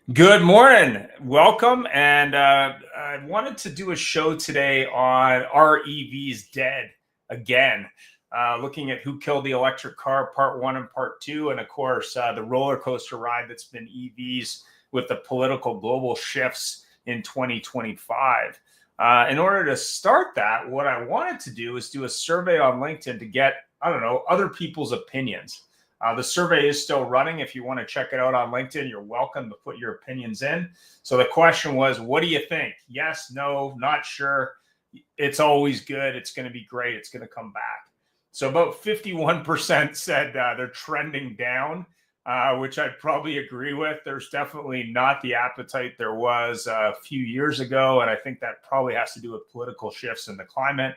Good morning. Welcome. And I wanted to do a show today on Are EVs Dead Again? Looking at who killed the electric car, part one and part two. And of course, the roller coaster ride that's been EVs with the political global shifts in 2025. In order to start that, what I wanted to do is do a survey on LinkedIn to get, other people's opinions. The survey is still running. If you want to check it out on LinkedIn, you're welcome to put your opinions in. So the question was, what do you think? Yes, no, not sure. It's always good. It's going to be great. It's going to come back. So about 51% said they're trending down, which I'd probably agree with. There's definitely not the appetite there was a few years ago. And I think that probably has to do with political shifts in the climate.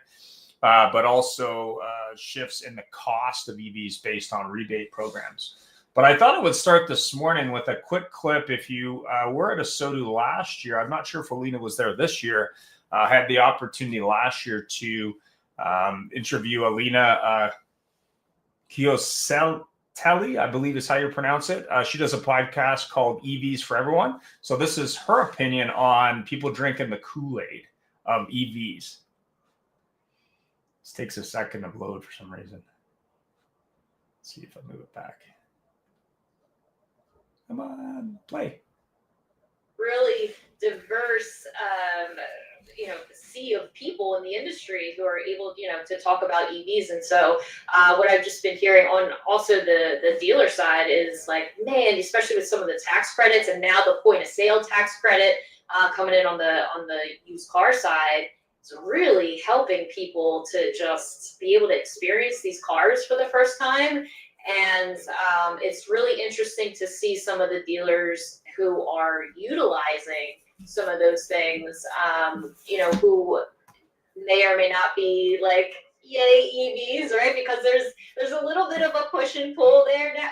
But also shifts in the cost of EVs based on rebate programs. But I thought I would start this morning with a quick clip. If you were at a SODU last year, I'm not sure if Alina was there this year, had the opportunity last year to interview Alina Kioseltelli, I believe is how you pronounce it. She does a podcast called EVs for Everyone. So this is her opinion on people drinking the Kool-Aid of EVs. This takes a second to load for some reason. Let's see if I move it back. Come on, play. Really diverse, sea of people in the industry who are able, to talk about EVs. And so what I've just been hearing on also the dealer side is like, man, especially with some of the tax credits and now the point of sale tax credit coming in on the used car side. It's really helping people to just be able to experience these cars for the first time. And it's really interesting to see some of the dealers who are utilizing some of those things, who may or may not be like, yay, EVs, right? Because there's a little bit of a push and pull there now.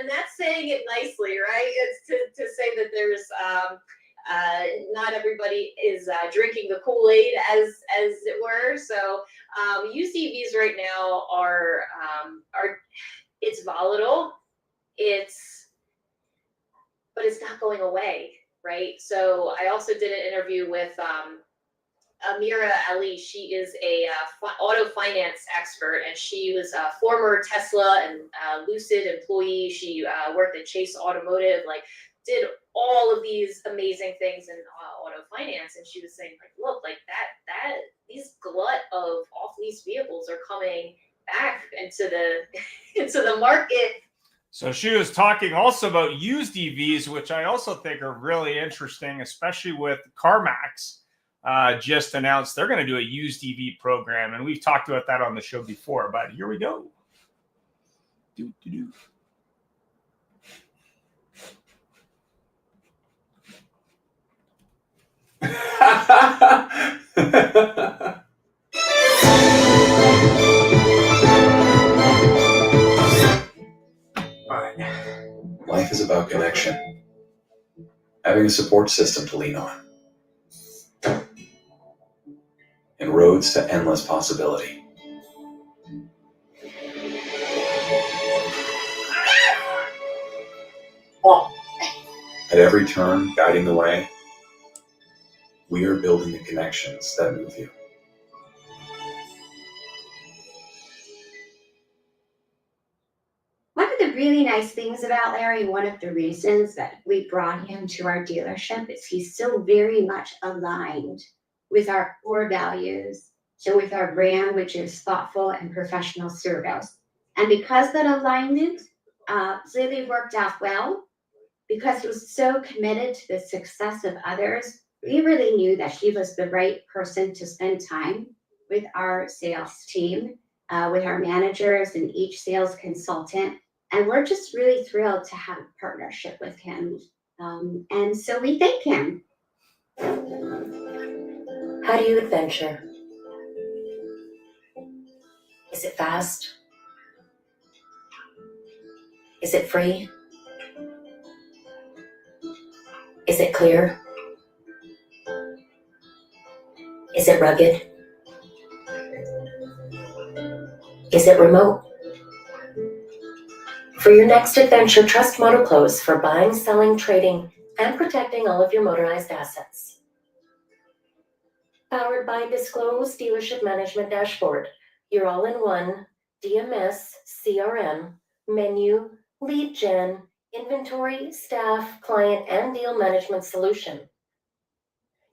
And that's saying it nicely, right? It's to say that there's not everybody is drinking the Kool-Aid as it were. So used EVs right now are it's volatile. But it's not going away, right? So I also did an interview with Amira Ali. She is a auto finance expert, and she was a former Tesla and Lucid employee. She worked at Chase Automotive, did all of these amazing things in auto finance. And she was saying, look, that these glut of off-lease vehicles are coming back into the market. So she was talking also about used EVs, which I also think are really interesting, especially with CarMax just announced they're going to do a used EV program. And we've talked about that on the show before, but here we go. Life is about connection, having a support system to lean on, and roads to endless possibility. At every turn, guiding the way, we are building the connections that move you. One of the really nice things about Larry, one of the reasons that we brought him to our dealership, is he's so very much aligned with our core values, so with our brand, which is thoughtful and professional service. And because that alignment really worked out well, because he was so committed to the success of others, we really knew that he was the right person to spend time with our sales team, with our managers and each sales consultant. And we're just really thrilled to have a partnership with him. And so we thank him. How do you adventure? Is it fast? Is it free? Is it clear? Is it rugged? Is it remote? For your next adventure, trust MotoClothes for buying, selling, trading, and protecting all of your motorized assets. Powered by Disclose Dealership Management Dashboard, your all-in-one DMS, CRM, menu, lead gen, inventory, staff, client, and deal management solution.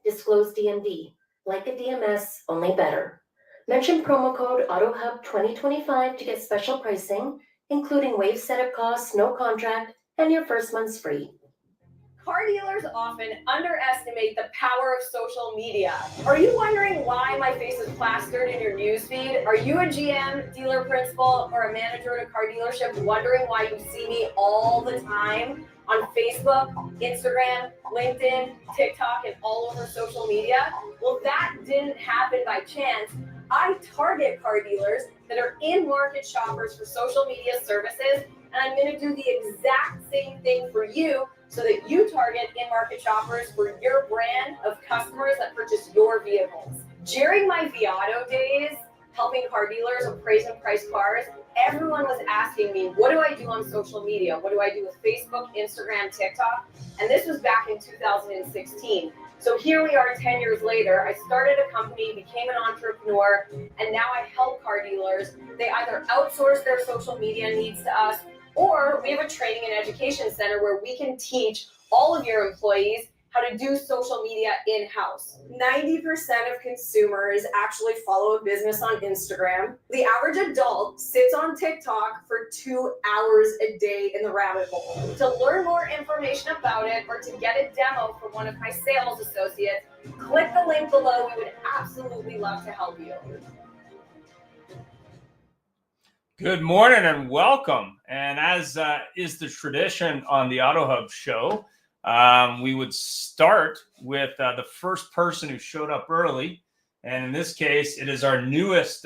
Disclose DMD, like a DMS, only better. Mention promo code AutoHub 2025 to get special pricing, including waive setup costs, no contract, and your first month's free. Car dealers often underestimate the power of social media. Are you wondering why my face is plastered in your newsfeed? Are you a GM, dealer principal, or a manager at a car dealership wondering why you see me all the time on Facebook, Instagram, LinkedIn, TikTok, and all over social media? Well, that didn't happen by chance. I target car dealers that are in-market shoppers for social media services, and I'm going to do the exact same thing for you so that you target in-market shoppers for your brand of customers that purchase your vehicles. During my Viato days, helping car dealers appraise and price cars, everyone was asking me, what do I do on social media? What do I do with Facebook, Instagram, TikTok? And this was back in 2016. So here we are 10 years later. I started a company, became an entrepreneur, and now I help car dealers. They either outsource their social media needs to us, or we have a training and education center where we can teach all of your employees how to do social media in-house. 90% of consumers actually follow a business on Instagram. The average adult sits on TikTok for 2 hours a day in the rabbit hole. To learn more information about it or to get a demo from one of my sales associates, click the link below. We would absolutely love to help you. Good morning and welcome. And as is the tradition on the AutoHub show, we would start with the first person who showed up early. And in this case, it is our newest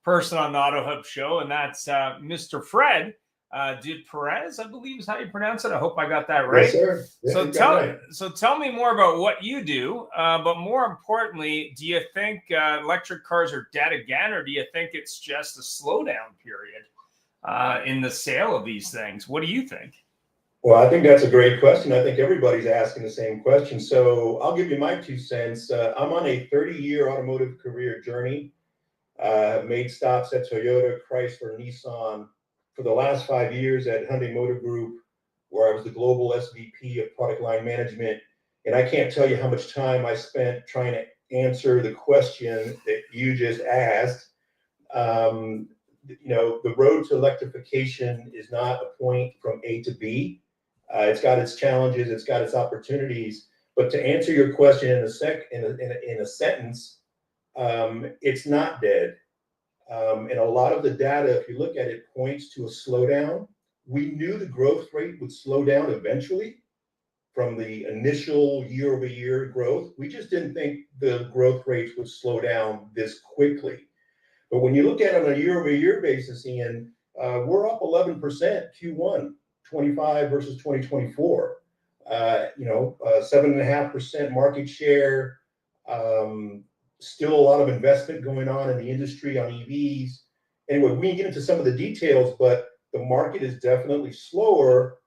person on the AutoHub show, and that's Mr. Fred Perez, I believe is how you pronounce it. I hope I got that right. Yes, sir. Yeah, So tell me more about what you do, but more importantly, do you think electric cars are dead again, or do you think it's just a slowdown period in the sale of these things? What do you think? Well, I think that's a great question. I think everybody's asking the same question. So I'll give you my 2 cents. I'm on a 30-year automotive career journey. Made stops at Toyota, Chrysler, Nissan. For the last 5 years at Hyundai Motor Group, where I was the global SVP of product line management. And I can't tell you how much time I spent trying to answer the question that you just asked. The road to electrification is not a point from A to B. It's got its challenges, it's got its opportunities. But to answer your question in a sentence, it's not dead. And a lot of the data, if you look at it, points to a slowdown. We knew the growth rate would slow down eventually from the initial year-over-year growth. We just didn't think the growth rates would slow down this quickly. But when you look at it on a year-over-year basis, Ian, we're up 11% Q1 25 versus 2024. 7.5% market share. Still a lot of investment going on in the industry on EVs. Anyway, we can get into some of the details, but the market is definitely slower,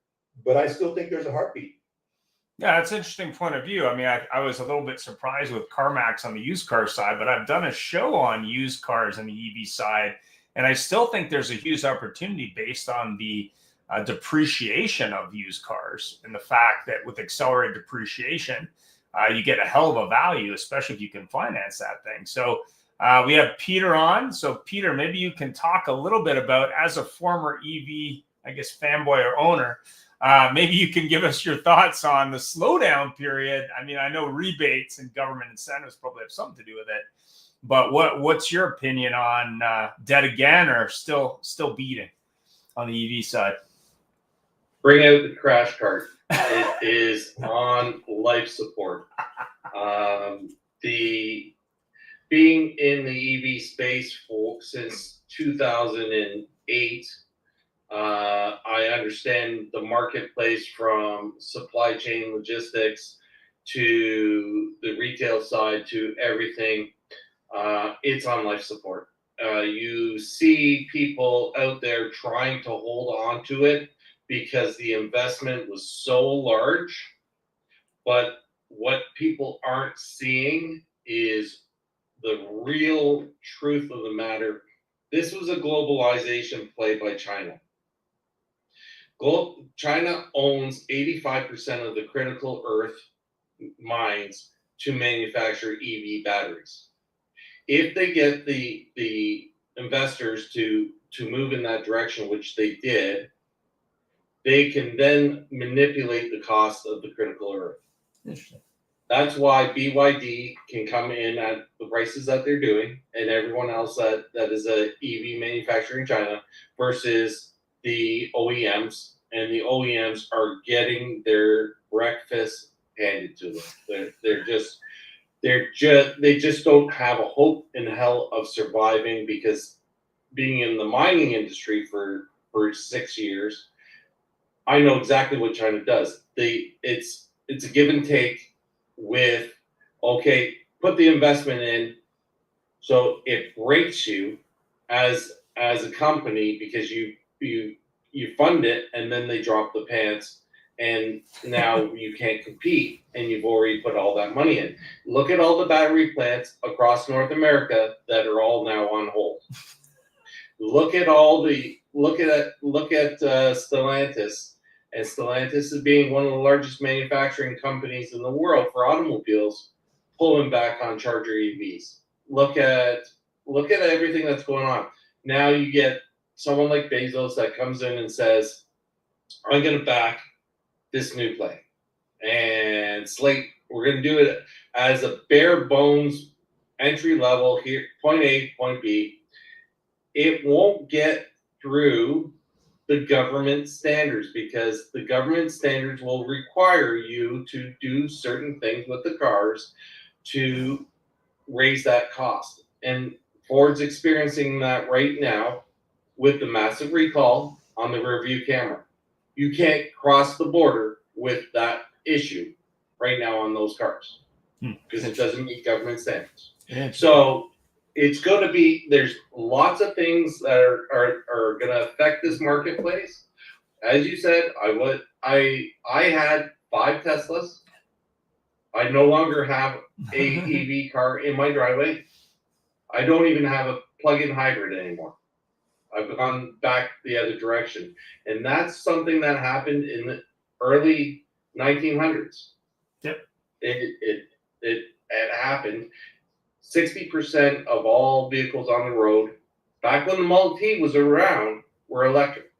but I still think there's a heartbeat. Yeah, that's an interesting point of view. I mean, I was a little bit surprised with CarMax on the used car side, but I've done a show on used cars on the EV side, and I still think there's a huge opportunity based on the depreciation of used cars and the fact that with accelerated depreciation, you get a hell of a value, especially if you can finance that thing. So we have Peter on. So Peter, maybe you can talk a little bit about, as a former EV, I guess, fanboy or owner, maybe you can give us your thoughts on the slowdown period. I mean, I know rebates and government incentives probably have something to do with it, but what's your opinion on dead again or still beating on the EV side? Bring out the crash cart. It is on life support. The being in the EV space since 2008, I understand the marketplace from supply chain logistics to the retail side to everything. It's on life support. You see people out there trying to hold on to it because the investment was so large But what people aren't seeing is the real truth of the matter. This was a globalization play by China. China owns 85% of the critical earth mines to manufacture EV batteries. If they get the investors to move in that direction, which they did, they can then manipulate the cost of the critical earth. Interesting. That's why BYD can come in at the prices that they're doing, and everyone else that is a EV manufacturer in China versus the OEMs, and the OEMs are getting their breakfast handed to them. They just don't have a hope in hell of surviving, because being in the mining industry for 6 years, I know exactly what China does. It's a give and take with, okay, put the investment in, so it breaks you as a company, because you fund it, and then they drop the pants, and now you can't compete, and you've already put all that money in. Look at all the battery plants across North America that are all now on hold. Look at Stellantis. And Stellantis is being one of the largest manufacturing companies in the world for automobiles, pulling back on charger EVs. Look at everything that's going on. Now you get someone like Bezos that comes in and says, I'm going to back this new play. And Slate, we're going to do it as a bare bones entry level here, point A, point B. It won't get through the government standards, because the government standards will require you to do certain things with the cars to raise that cost. And Ford's experiencing that right now with the massive recall on the rear view camera. You can't cross the border with that issue right now on those cars, because it doesn't meet government standards. So it's going to be, there's lots of things that are going to affect this marketplace. As you said, I had 5 Teslas. I no longer have a EV car in my driveway. I don't even have a plug-in hybrid anymore. I've gone back the other direction. And that's something that happened in the early 1900s. Yep. It happened. 60% of all vehicles on the road, back when the Model T was around, were electric.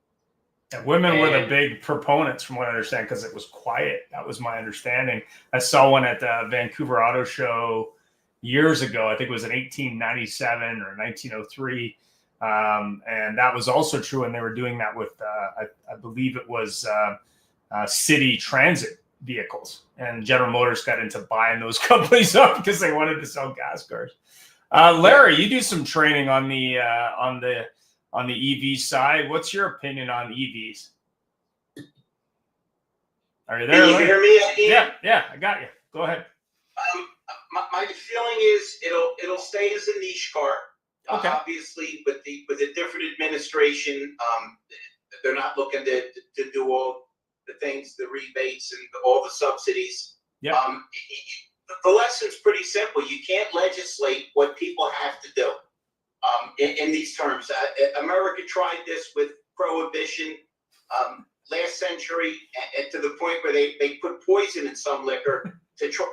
Yeah, women were the big proponents, from what I understand, because it was quiet. That was my understanding. I saw one at the Vancouver Auto Show years ago. I think it was in 1897 or 1903. And that was also true. And they were doing that with, I believe it was city transit vehicles, and General Motors got into buying those companies up because they wanted to sell gas cars. Larry, you do some training on the EV side. What's your opinion on EVs? Are you there? Can you hear me? Yeah, I got you. Go ahead. My feeling is it'll stay as a niche car. Okay. Obviously, with a different administration, they're not looking to do all the things, the rebates and all the subsidies. Yeah. The lesson's pretty simple. You can't legislate what people have to do. In these terms, America tried this with prohibition last century, and to the point where they put poison in some liquor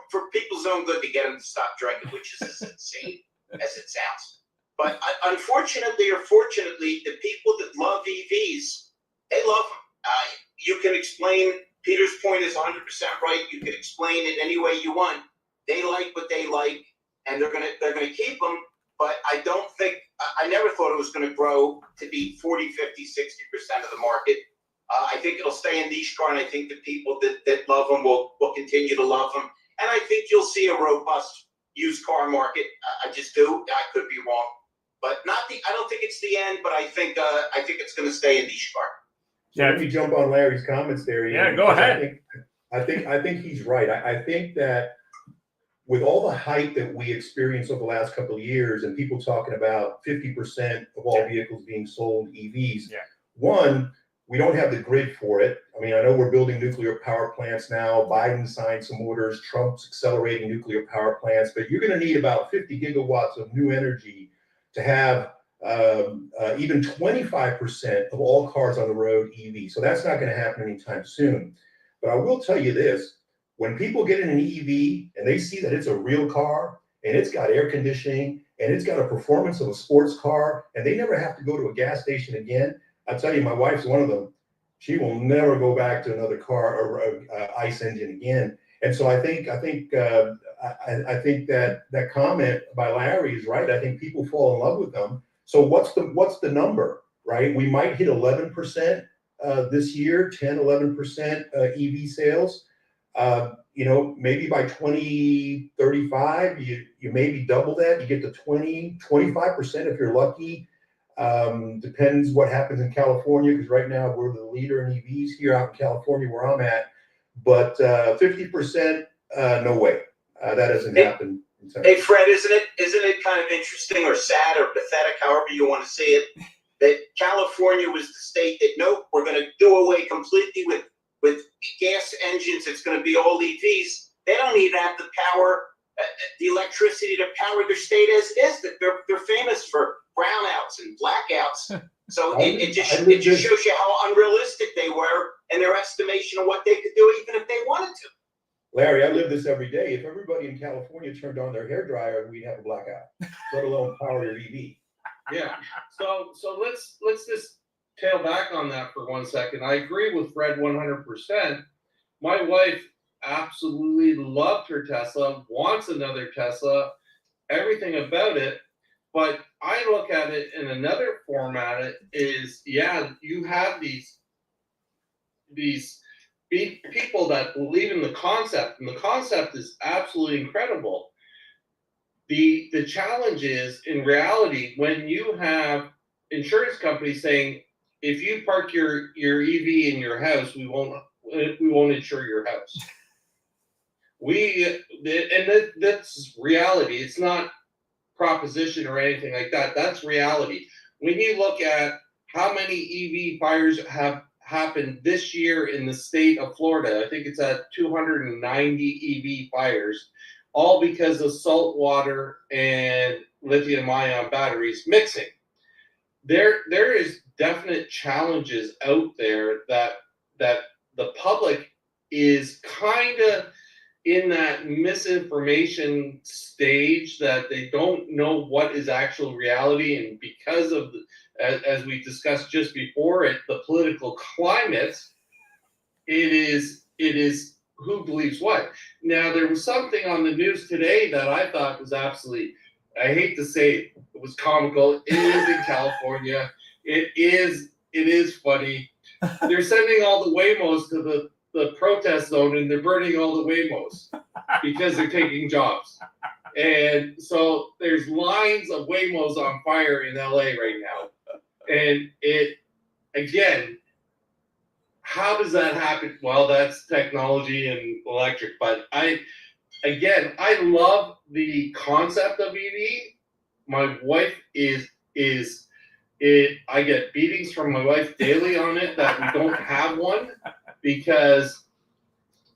for people's own good, to get them to stop drinking, which is as insane as it sounds. But unfortunately or fortunately, the people that love EVs, they love them. You can explain, Peter's point is 100% right. You can explain it any way you want. They like what they like, and they're gonna keep them. But I never thought it was going to grow to be 40, 50, 60% of the market. I think it'll stay a niche car, and I think the people that love them will continue to love them. And I think you'll see a robust used car market. I just do. I could be wrong, but I don't think it's the end. But I think it's going to stay a niche car. So let me jump on Larry's comments there. Yeah, go ahead. I think he's right. I think that with all the hype that we experienced over the last couple of years, and people talking about 50% of all vehicles being sold EVs, one, We don't have the grid for it. I mean, I know we're building nuclear power plants now. Biden signed some orders. Trump's accelerating nuclear power plants, but you're going to need about 50 gigawatts of new energy to have even 25% of all cars on the road EV. So that's not going to happen anytime soon. But I will tell you this, when people get in an EV and they see that it's a real car and it's got air conditioning and it's got a performance of a sports car and they never have to go to a gas station again, I'll tell you, my wife's one of them. She will never go back to another car or ICE engine again. And so I think that comment by Larry is right. I think people fall in love with them. So what's the number, right? We might hit 11% this year, 10-11% EV sales. Maybe by 2035, you maybe double that. You get to 20-25% if you're lucky. Depends what happens in California, because right now we're the leader in EVs here out in California where I'm at. But 50%, no way. That doesn't happen. Hey Fred, isn't it kind of interesting or sad or pathetic, however you want to say it, that California was the state that nope, we're going to do away completely with gas engines. It's going to be all EVs. They don't even have the power, the electricity to power their state as it is. They're famous for brownouts and blackouts. So it just shows you how unrealistic they were in their estimation of what they could do, even if they wanted to. Larry, I live this every day. If everybody in California turned on their hairdryer, we'd have a blackout, let alone power your EV. Yeah. So let's just tail back on that for 1 second. I agree with Fred 100%. My wife absolutely loved her Tesla, wants another Tesla, everything about it. But I look at it in another format is, yeah, you have these people that believe in the concept, and the concept is absolutely incredible. The challenge is, in reality, when you have insurance companies saying, if you park your EV in your house, we won't insure your house. That's reality. It's not proposition or anything like that. That's reality. When you look at how many EV fires have happened this year in the state of Florida, I think it's at 290 EV fires, all because of salt water and lithium-ion batteries mixing. There is definite challenges out there that the public is kind of in that misinformation stage, that they don't know what is actual reality, and because of as we discussed just before the political climate, it is who believes what. Now, there was something on the news today that I thought was absolutely, I hate to say it was comical. It is in California. It is funny. They're sending all the Waymos to the protest zone, and they're burning all the Waymos because they're taking jobs. And so there's lines of Waymos on fire in LA right now. And again, how does that happen? Well, that's technology and electric. But I love the concept of EV. My wife I get beatings from my wife daily on it that we don't have one, because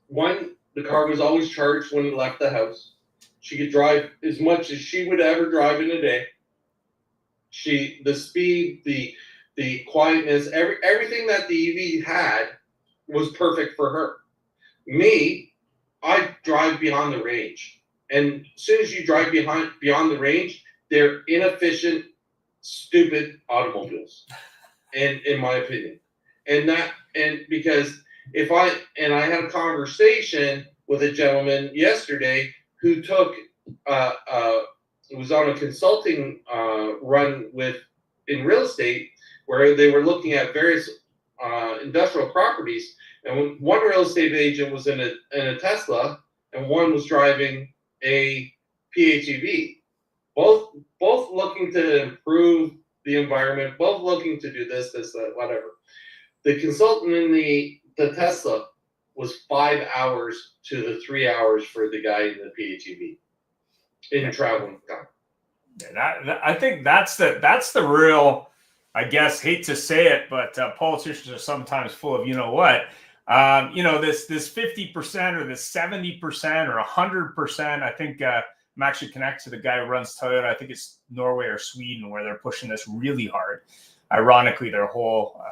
one, the car was always charged when it left the house. She could drive as much as she would ever drive in a day. The speed, the quietness, everything that the EV had was perfect for her. Me, I drive beyond the range. And as soon as you drive beyond the range, they're inefficient, stupid automobiles, in my opinion. And because I had a conversation with a gentleman yesterday who was on a consulting run in real estate, where they were looking at various industrial properties, and one real estate agent was in a Tesla, and one was driving a PHEV. Both looking to improve the environment, both looking to do this, that, whatever. The consultant in the Tesla was 5 hours to the 3 hours for the guy in the PHEV in traveling time. I think that's the real I guess, hate to say it, but politicians are sometimes full of what. This 50% or this 70% or 100%. I think I'm actually connected to the guy who runs Toyota. I think it's Norway or Sweden where they're pushing this really hard. Ironically, their whole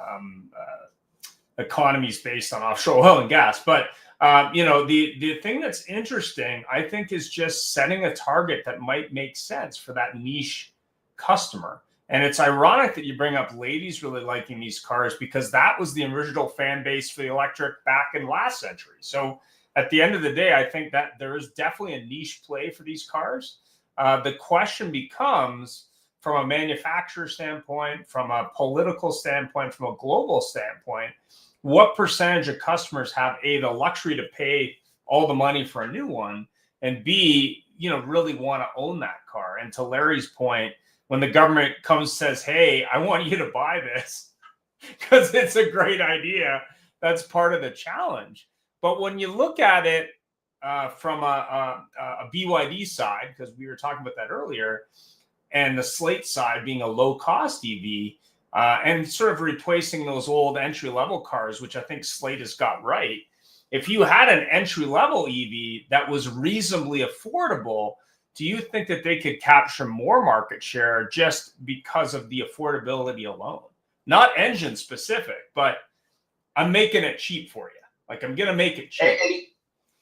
economy is based on offshore oil and gas. But the thing that's interesting, I think, is just setting a target that might make sense for that niche customer. And it's ironic that you bring up ladies really liking these cars, because that was the original fan base for the electric back in last century. So at the end of the day, I think that there is definitely a niche play for these cars. The question becomes, from a manufacturer standpoint, from a political standpoint, from a global standpoint, what percentage of customers have A, the luxury to pay all the money for a new one, and B, really want to own that car? And to Larry's point, when the government comes and says, hey, I want you to buy this because it's a great idea, that's part of the challenge. But when you look at it from a BYD side, because we were talking about that earlier, and the Slate side being a low-cost EV, and sort of replacing those old entry-level cars, which I think Slate has got right. If you had an entry-level EV that was reasonably affordable, do you think that they could capture more market share just because of the affordability alone? Not engine specific, but I'm making it cheap for you. Like, I'm going to make it cheap.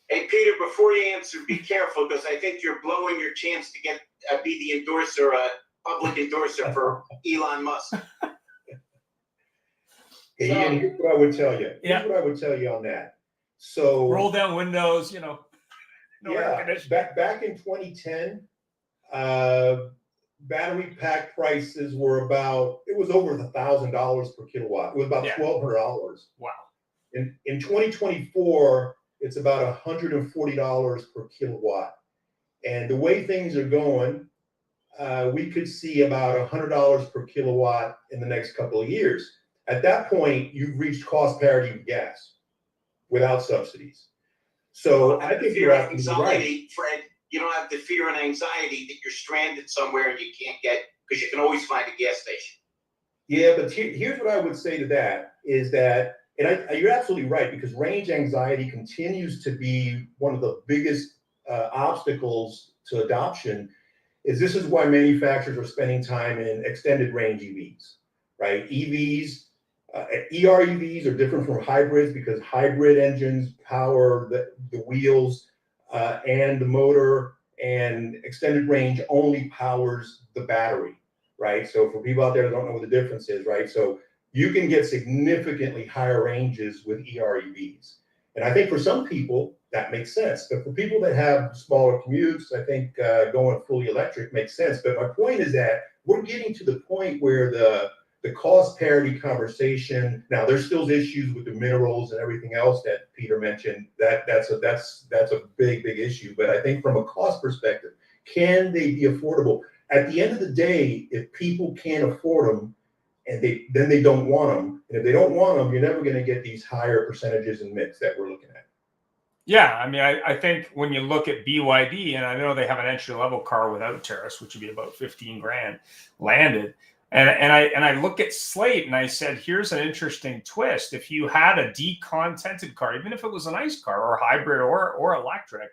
Hey, Peter, before you answer, be careful, because I think you're blowing your chance to get be the endorser, public endorser for Elon Musk. Ian, here's what I would tell you. Yeah. Here's what I would tell you on that. So roll down windows, no air conditioning. Back in 2010, battery pack prices were it was over $1,000 per kilowatt. It was about $1,200. Wow. In 2024, it's about $140 per kilowatt. And the way things are going, we could see about $100 per kilowatt in the next couple of years. At that point, you've reached cost parity with gas without subsidies. So I think you're absolutely right. Fred, you don't have the fear and anxiety that you're stranded somewhere and you can't get, because you can always find a gas station. Yeah, but here's what I would say to that is that, and you're absolutely right, because range anxiety continues to be one of the biggest obstacles to adoption. This is why manufacturers are spending time in extended range EVs, right? EVs, EREVs are different from hybrids because hybrid engines power the wheels and the motor, and extended range only powers the battery, right? So for people out there that don't know what the difference is, right? So you can get significantly higher ranges with EREVs. And I think for some people that makes sense. But for people that have smaller commutes, I think going fully electric makes sense. But my point is that we're getting to the point where the cost parity conversation, now there's still issues with the minerals and everything else that Peter mentioned. That's a big issue. But I think from a cost perspective, can they be affordable? At the end of the day, if people can't afford them, and then they don't want them, and if they don't want them, you're never going to get these higher percentages in mix that we're looking at. Yeah, I mean, I think when you look at BYD, and I know they have an entry-level car without tariffs, which would be about 15 grand landed. And I look at Slate and I said, here's an interesting twist. If you had a decontented car, even if it was an ICE car or hybrid or electric,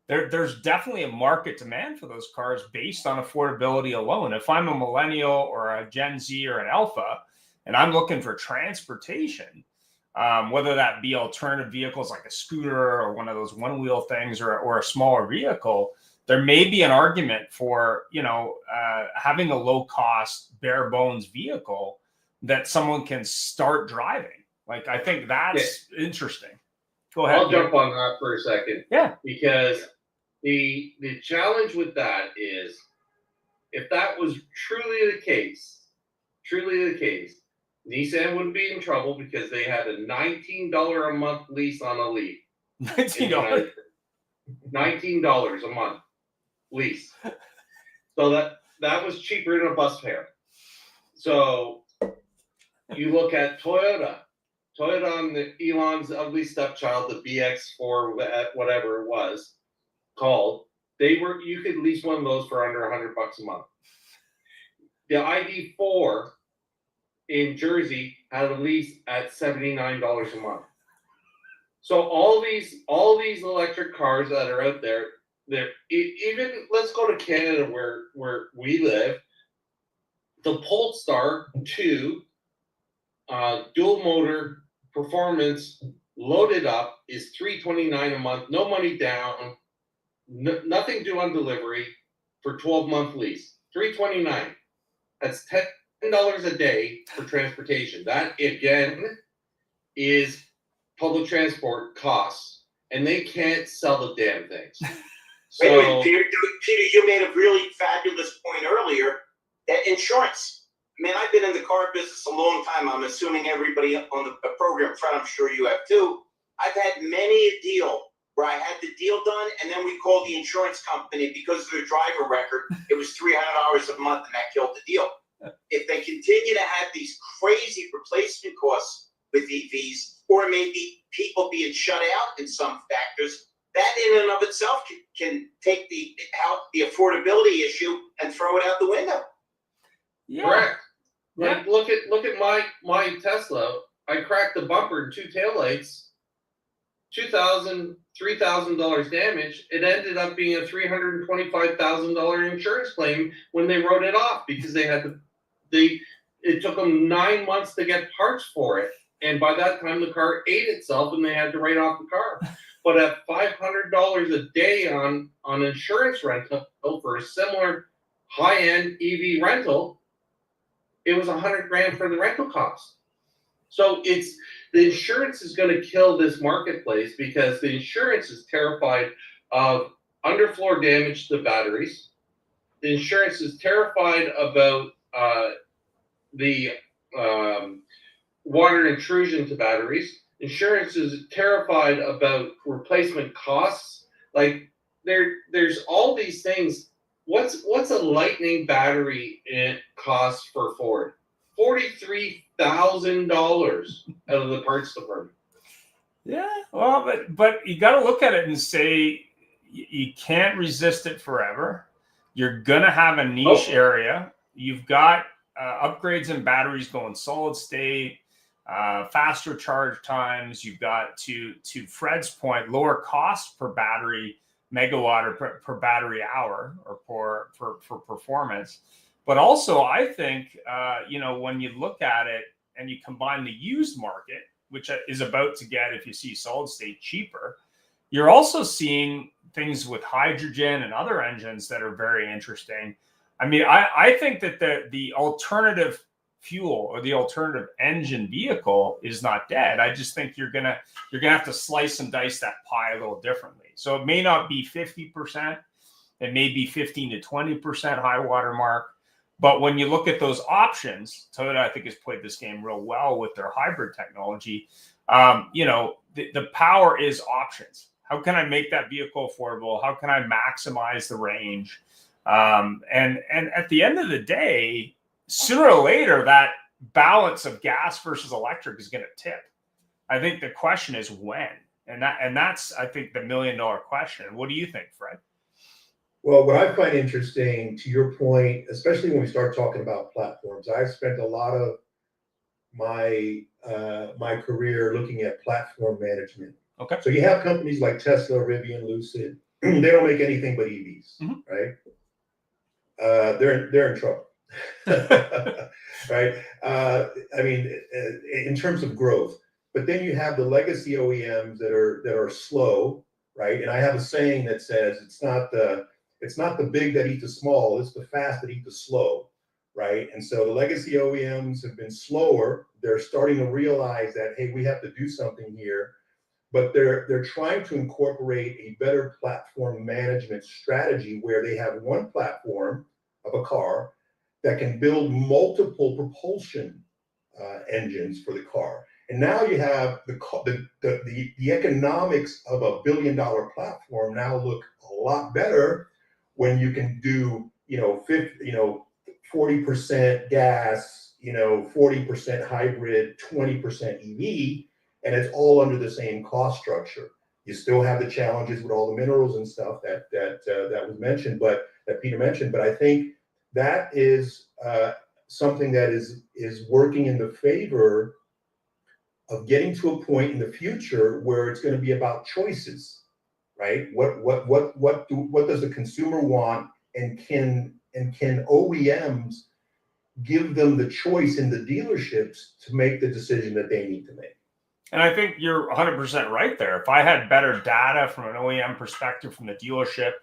there's definitely a market demand for those cars based on affordability alone. If I'm a millennial or a Gen Z or an Alpha, and I'm looking for transportation, whether that be alternative vehicles like a scooter or one of those one-wheel things or a smaller vehicle, there may be an argument for, having a low-cost, bare-bones vehicle that someone can start driving. Like, I think that's interesting. Go ahead. I'll jump on that for a second. Yeah. Because the challenge with that is, if that was truly the case, Nissan would be in trouble because they had a $19 a month lease on a Leaf. $19? $19 a month lease. So that was cheaper than a bus fare. So you look at Toyota on the Elon's ugly stepchild, the BX4, whatever it was called, you could lease one of those for under $100 a month. The ID4 in Jersey had a lease at $79 a month. So all these electric cars that are out there, even let's go to Canada where we live. The Polestar 2 dual motor performance loaded up is $329 a month, no money down, nothing due on delivery for 12-month lease. $329. That's $10 a day for transportation. That again is public transport costs, and they can't sell the damn things. Wait a minute, Peter, you made a really fabulous point earlier. That insurance. I mean, I've been in the car business a long time. I'm assuming everybody on the program front, I'm sure you have too. I've had many a deal where I had the deal done, and then we called the insurance company because of their driver record. It was $300 a month, and that killed the deal. If they continue to have these crazy replacement costs with EVs, or maybe people being shut out in some factors, that in and of itself can take the affordability issue and throw it out the window. Yeah. Correct. Like look at my Tesla. I cracked the bumper and 2 taillights. $2,000, $3,000 damage. It ended up being a $325,000 insurance claim when they wrote it off because it took them 9 months to get parts for it, and by that time the car ate itself and they had to write off the car. But at $500 a day on insurance rental for a similar high-end EV rental, it was $100,000 for the rental cost. So the insurance is going to kill this marketplace because the insurance is terrified of underfloor damage to batteries. The insurance is terrified about the water intrusion to batteries. Insurance is terrified about replacement costs. Like there's all these things. What's a Lightning battery cost for Ford? $43,000 out of the parts department. Yeah, well, but you got to look at it and say you can't resist it forever. You're gonna have a niche area. You've got upgrades in batteries going solid state, faster charge times. You've got to Fred's point, lower cost per battery megawatt or per battery hour or for performance. But also, I think, when you look at it and you combine the used market, which is about to get, if you see solid state, cheaper, you're also seeing things with hydrogen and other engines that are very interesting. I mean, I think that the alternative fuel or the alternative engine vehicle is not dead. I just think you're gonna have to slice and dice that pie a little differently. So it may not be 50%, it may be 15 to 20% high water mark. But when you look at those options, Toyota, I think, has played this game real well with their hybrid technology. The power is options. How can I make that vehicle affordable? How can I maximize the range? And at the end of the day, sooner or later, that balance of gas versus electric is going to tip. I think the question is when, and that's I think the $1 million question. What do you think, Fred? Well, what I find interesting, to your point, especially when we start talking about platforms, I've spent a lot of my career looking at platform management. Okay. So you have companies like Tesla, Rivian, Lucid. They don't make anything but EVs, right? They're in trouble, right? I mean, in terms of growth. But then you have the legacy OEMs that are slow, right? And I have a saying that says it's not the big that eat the small, it's the fast that eat the slow, right? And so the legacy OEMs have been slower. They're starting to realize that, hey, we have to do something here. But they're trying to incorporate a better platform management strategy where they have one platform of a car that can build multiple propulsion engines for the car. And now you have the economics of a $1 billion platform now look a lot better when you can do 40% gas, 40% hybrid, 20% EV, and it's all under the same cost structure. You still have the challenges with all the minerals and stuff that was mentioned, but that Peter mentioned. But I think that is something that is working in the favor of getting to a point in the future where it's going to be about choices, right? What does the consumer want, and can OEMs give them the choice in the dealerships to make the decision that they need to make? And I think you're 100% right there. If I had better data from an OEM perspective from the dealership,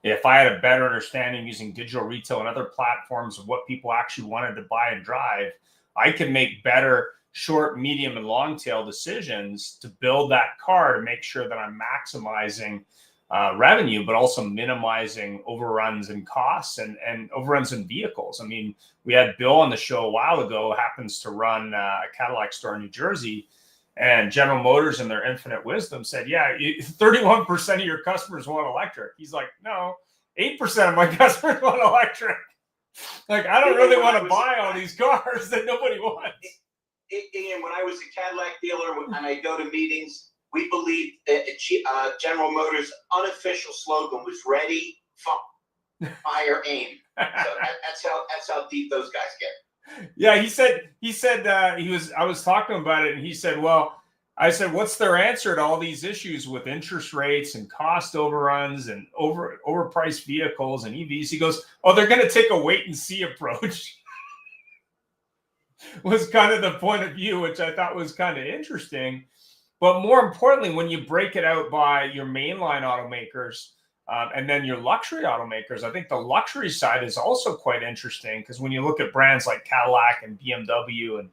if I had a better understanding using digital retail and other platforms of what people actually wanted to buy and drive, I could make better short, medium, and long tail decisions to build that car to make sure that I'm maximizing revenue, but also minimizing overruns and costs and overruns in vehicles. I mean, we had Bill on the show a while ago, happens to run a Cadillac store in New Jersey, and General Motors in their infinite wisdom said, yeah, 31% of your customers want electric. He's like, no, 8% of my customers want electric. Like, I don't really want to buy all these cars that nobody wants. Ian, when I was a Cadillac dealer and I go to meetings, we believed General Motors' unofficial slogan was "Ready, Fire, Aim." So that's how deep those guys get. Yeah, he said I was talking about it, and he said, well, I said, what's their answer to all these issues with interest rates and cost overruns and overpriced vehicles and EVs? He goes, oh, they're going to take a wait and see approach. Was kind of the point of view, which I thought was kind of interesting. But more importantly, when you break it out by your mainline automakers and then your luxury automakers, I think the luxury side is also quite interesting, because when you look at brands like Cadillac and BMW and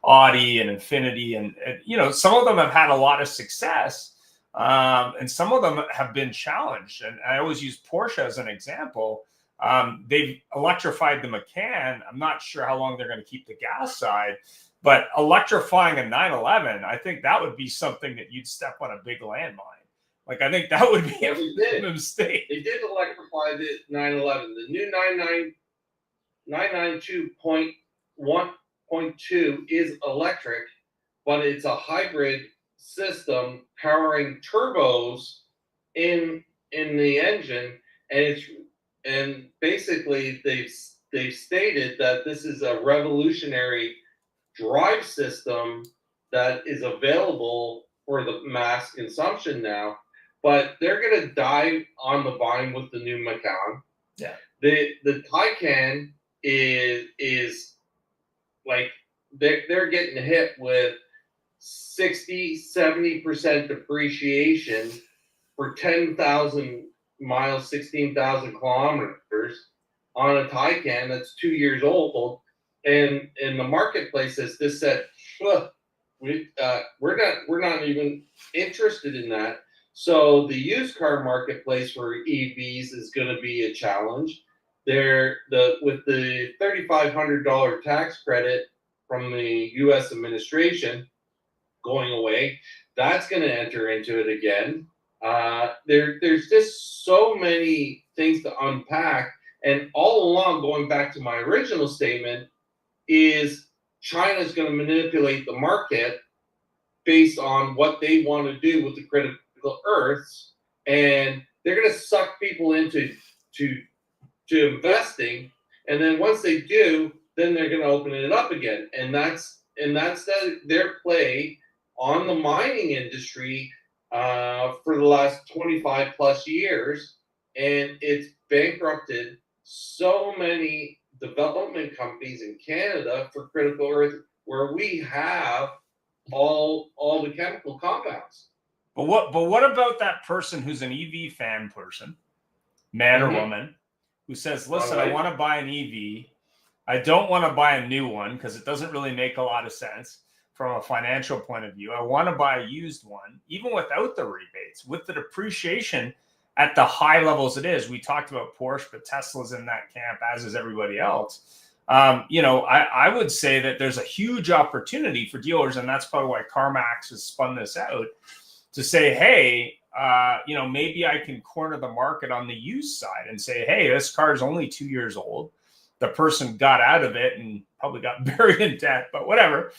Audi and Infiniti, and you know, some of them have had a lot of success and some of them have been challenged. And I always use Porsche as an example. They've electrified the Macan. I'm not sure how long they're going to keep the gas side, but electrifying a 911, I think that would be something that you'd step on a big landmine. Like, I think that would be a mistake. They did electrify the 911. The new 992.1.2 is electric, but it's a hybrid system powering turbos in the engine, and basically they've stated that this is a revolutionary drive system that is available for the mass consumption now, but they're going to die on the vine with the new Macan. Yeah. The Taycan is like, they're getting hit with 60-70% depreciation for 10,000 miles, 16,000 kilometers on a Taycan that's 2 years old. And in the marketplace, as this said, we're not even interested in that. So the used car marketplace for EVs is going to be a challenge. With the $3,500 tax credit from the U.S. administration going away, that's going to enter into it again. There's just so many things to unpack, and all along, going back to my original statement, is China's going to manipulate the market based on what they want to do with the critical earths, and they're going to suck people into investing, and then once they do, then they're going to open it up again, and that's their play on the mining industry for the last 25 plus years, and it's bankrupted so many development companies in Canada for critical earth, where we have all the chemical compounds. But what about that person who's an EV fan person, man or woman, who says, listen, I want to buy an EV. I don't want to buy a new one because it doesn't really make a lot of sense from a financial point of view. I want to buy a used one, even without the rebates, with the depreciation at the high levels it is. We talked about Porsche, but Tesla's in that camp, as is everybody else. I would say that there's a huge opportunity for dealers, and that's probably why CarMax has spun this out, to say, hey, maybe I can corner the market on the used side and say, hey, this car is only 2 years old. The person got out of it and probably got buried in debt, but whatever.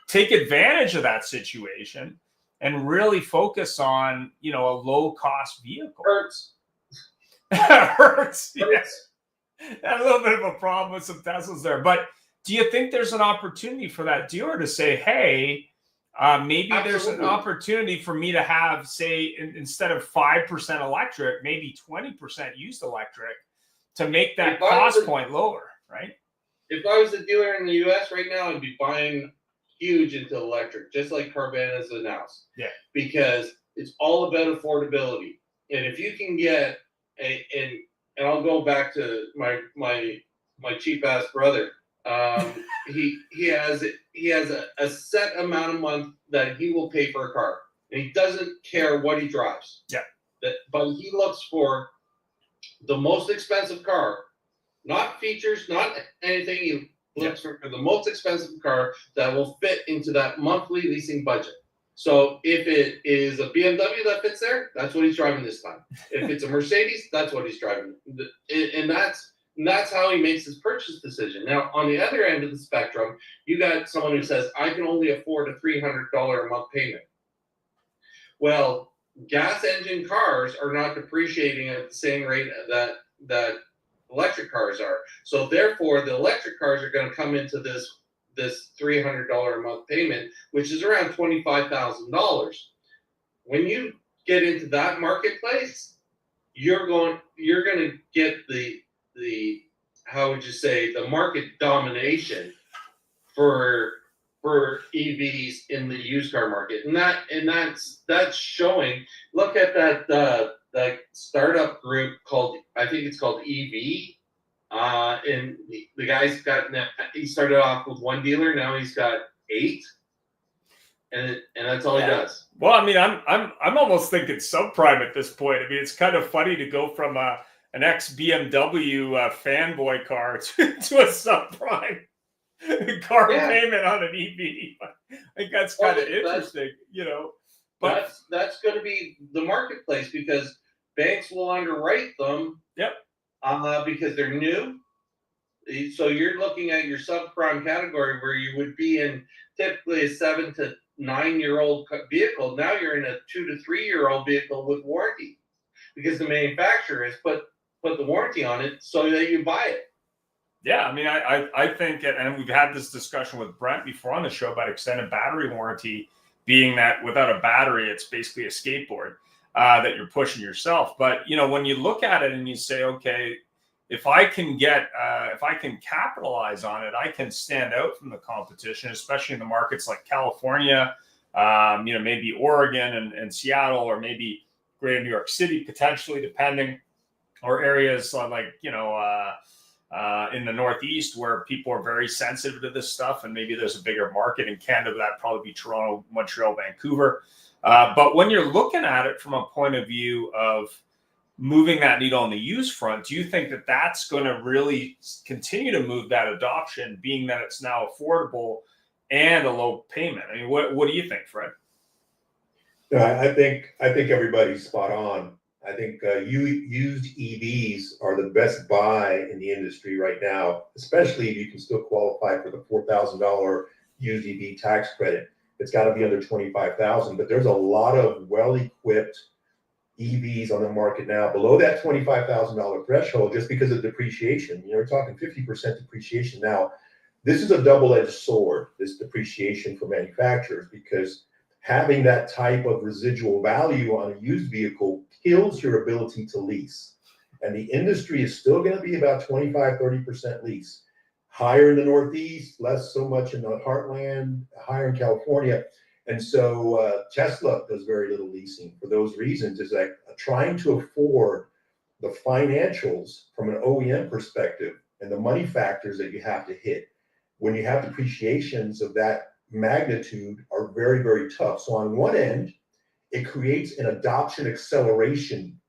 Take advantage of that situation and really focus on, a low-cost vehicle. Hurts. Hurts. Yes. Had a little bit of a problem with some Teslas there, but do you think there's an opportunity for that dealer to say, hey, maybe there's an Absolutely. opportunity for me to have, say, instead of 5% electric, maybe 20% used electric to make that cost point lower, right? If I was a dealer in the US right now, I'd be buying huge into electric, just like Carvana has announced. Yeah. Because it's all about affordability. And if you can get and I'll go back to my cheap ass brother. He has a set amount a month that he will pay for a car, and he doesn't care what he drives. Yeah. But he looks for the most expensive car, not features, not anything. He looks for the most expensive car that will fit into that monthly leasing budget. So if it is a BMW that fits there, that's what he's driving this time. If it's a Mercedes, that's what he's driving. And that's how he makes his purchase decision. Now, on the other end of the spectrum, you got someone who says, I can only afford a $300 a month payment. Well, gas engine cars are not depreciating at the same rate that electric cars are. So therefore, the electric cars are going to come into this $300 a month payment, which is around $25,000. When you get into that marketplace, you're going to get the how would you say, the market domination for EVs in the used car market, and that's showing. Look at that startup group called, I think it's called EV. And the guy's he started off with one dealer, now he's got 8, and that's all he does. Well, I mean, I'm almost thinking subprime at this point. I mean, it's kind of funny to go from an ex BMW fanboy car to a subprime car payment on an EV. I think that's kind of interesting, you know. But that's going to be the marketplace, because banks will underwrite them. Yep. Because they're new. So you're looking at your subprime category where you would be in typically a 7 to 9-year-old vehicle. Now you're in a 2 to 3-year-old vehicle with warranty, because the manufacturer has put the warranty on it so that you buy it. Yeah, I mean, I think, and we've had this discussion with Brent before on the show about extended battery warranty, being that without a battery, it's basically a skateboard that you're pushing yourself. But, you know, when you look at it and you say, okay, if I can capitalize on it, I can stand out from the competition, especially in the markets like California, you know, maybe Oregon and Seattle, or maybe Greater New York City, potentially, depending, or areas like, you know, in the Northeast, where people are very sensitive to this stuff, and maybe there's a bigger market. In Canada, that'd probably be Toronto, Montreal, Vancouver. But when you're looking at it from a point of view of moving that needle on the used front, do you think that that's going to really continue to move that adoption, being that it's now affordable and a low payment? I mean, what do you think, Fred? No, I think everybody's spot on. I think used EVs are the best buy in the industry right now, especially if you can still qualify for the $4,000 used EV tax credit. It's got to be under $25,000, but there's a lot of well-equipped EVs on the market now below that $25,000 threshold, just because of depreciation. You know, we're talking 50% depreciation now. This is a double-edged sword, this depreciation for manufacturers, because having that type of residual value on a used vehicle kills your ability to lease. And the industry is still going to be about 25-30% lease. Higher in the Northeast, less so much in the heartland, higher in California. And so Tesla does very little leasing for those reasons, is like trying to afford the financials from an OEM perspective and the money factors that you have to hit when you have depreciations of that magnitude are very, very tough. So on one end, it creates an adoption acceleration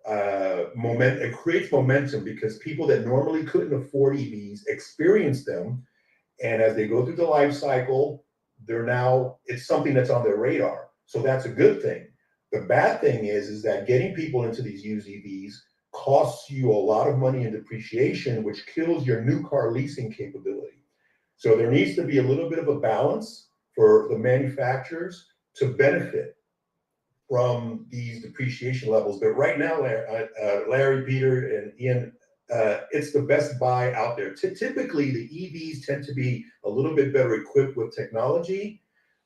it creates momentum, because people that normally couldn't afford EVs experience them, and as they go through the life cycle, it's something that's on their radar. So that's a good thing. The bad thing is that getting people into these used EVs costs you a lot of money in depreciation, which kills your new car leasing capability. So there needs to be a little bit of a balance for the manufacturers to benefit from these depreciation levels. But right now, Larry, Peter, and Ian, it's the best buy out there. Typically, the EVs tend to be a little bit better equipped with technology.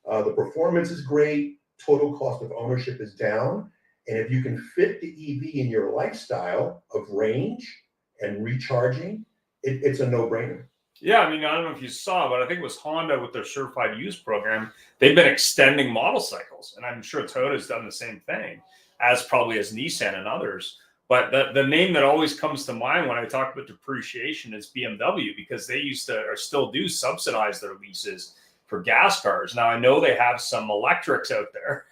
The performance is great. Total cost of ownership is down. And if you can fit the EV in your lifestyle of range and recharging, it's a no-brainer. Yeah, I mean, I don't know if you saw, but I think it was Honda with their certified use program. They've been extending model cycles, and I'm sure Toyota's done the same thing, as probably as Nissan and others. But the name that always comes to mind when I talk about depreciation is BMW, because they used to, or still do, subsidize their leases for gas cars. Now, I know they have some electrics out there,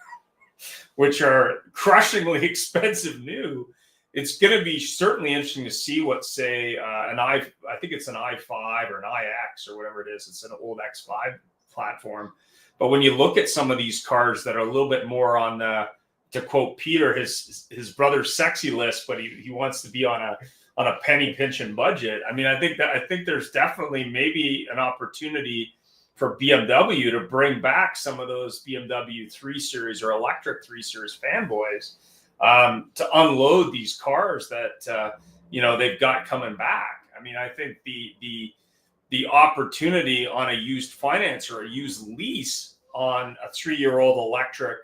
which are crushingly expensive new. It's going to be certainly interesting to see what, say, I think it's an i5 or an iX or whatever it is. It's an old X5 platform. But when you look at some of these cars that are a little bit more on the, to quote Peter, his brother's sexy list, but he wants to be on a penny pinching budget. I mean, I think there's definitely maybe an opportunity for BMW to bring back some of those BMW 3 Series or electric 3 Series fanboys to unload these cars that they've got coming back. I mean, I think the opportunity on a used finance or a used lease on a 3-year-old electric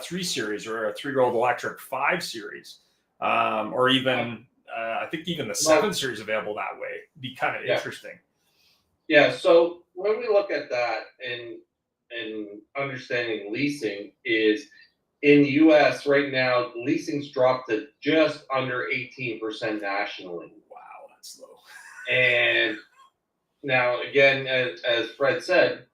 3 Series or a 3-year-old electric 5 Series, or even I think even the 7 Series available that way, be kind of interesting. Yeah. So when we look at that and understanding leasing is in the U.S. right now, leasing's dropped to just under 18% nationally. Wow, that's low. And now again, as Fred said,